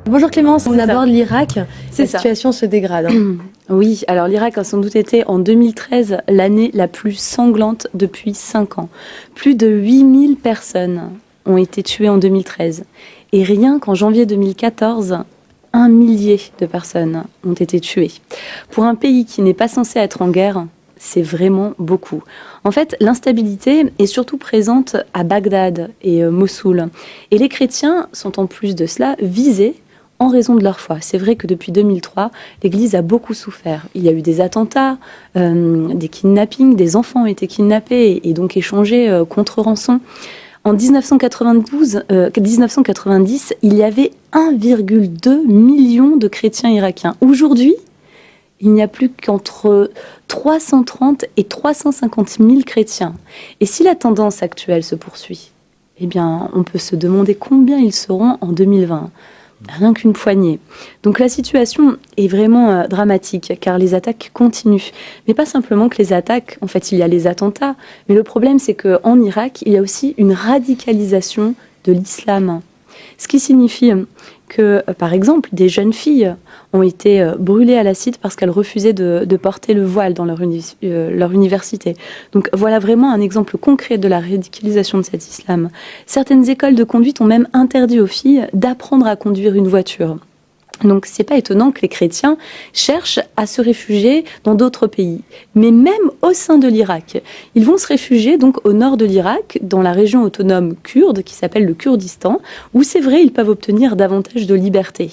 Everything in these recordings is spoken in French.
Bonjour Clémence, on aborde l'Irak. C'est La situation se dégrade. Oui, alors l'Irak a sans doute été en 2013 l'année la plus sanglante depuis 5 ans. Plus de 8000 personnes ont été tuées en 2013. Et rien qu'en janvier 2014, 1 millier de personnes ont été tuées. Pour un pays qui n'est pas censé être en guerre, c'est vraiment beaucoup. En fait, l'instabilité est surtout présente à Bagdad et Mossoul. Et les chrétiens sont en plus de cela visés en raison de leur foi. C'est vrai que depuis 2003, l'Église a beaucoup souffert. Il y a eu des attentats, des kidnappings, des enfants ont été kidnappés et donc échangés contre rançon. En 1990, il y avait 1,2 million de chrétiens irakiens. Aujourd'hui, il n'y a plus qu'entre 330 et 350 000 chrétiens. Et si la tendance actuelle se poursuit, eh bien, on peut se demander combien ils seront en 2020. Rien qu'une poignée. Donc la situation est vraiment dramatique, car les attaques continuent. Mais pas simplement que les attaques, en fait, il y a les attentats. Mais le problème, c'est qu'en Irak, il y a aussi une radicalisation de l'islam. Ce qui signifie que, par exemple, des jeunes filles ont été brûlées à l'acide parce qu'elles refusaient de porter le voile dans leur université. Donc voilà vraiment un exemple concret de la radicalisation de cet islam. Certaines écoles de conduite ont même interdit aux filles d'apprendre à conduire une voiture. Donc c'est pas étonnant que les chrétiens cherchent à se réfugier dans d'autres pays. Mais même au sein de l'Irak, ils vont se réfugier donc au nord de l'Irak, dans la région autonome kurde qui s'appelle le Kurdistan, où c'est vrai ils peuvent obtenir davantage de liberté.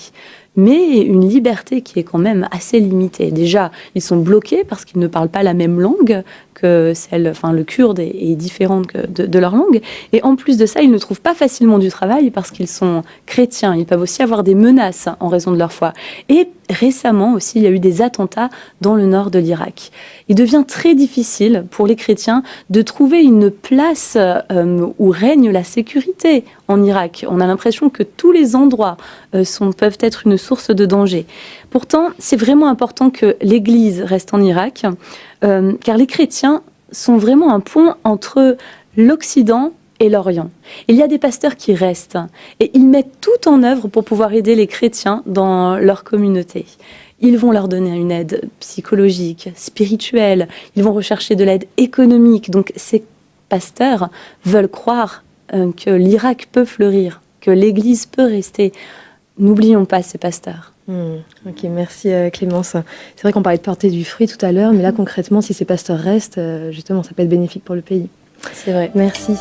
Mais une liberté qui est quand même assez limitée. Déjà, ils sont bloqués parce qu'ils ne parlent pas la même langue que celle, enfin le kurde est différent de leur langue. Et en plus de ça, ils ne trouvent pas facilement du travail parce qu'ils sont chrétiens. Ils peuvent aussi avoir des menaces en raison de leur foi. Et récemment aussi, il y a eu des attentats dans le nord de l'Irak. Il devient très difficile pour les chrétiens de trouver une place où règne la sécurité en Irak. On a l'impression que tous les endroits peuvent être une source de danger. Pourtant, c'est vraiment important que l'Église reste en Irak, car les chrétiens sont vraiment un pont entre l'Occident et l'Orient. Il y a des pasteurs qui restent et ils mettent tout en œuvre pour pouvoir aider les chrétiens dans leur communauté. Ils vont leur donner une aide psychologique, spirituelle, ils vont rechercher de l'aide économique. Donc ces pasteurs veulent croire que l'Irak peut fleurir, que l'Église peut rester. N'oublions pas ces pasteurs. Ok, merci Clémence. C'est vrai qu'on parlait de porter du fruit tout à l'heure, mais là concrètement, si ces pasteurs restent, justement, ça peut être bénéfique pour le pays. C'est vrai. Merci.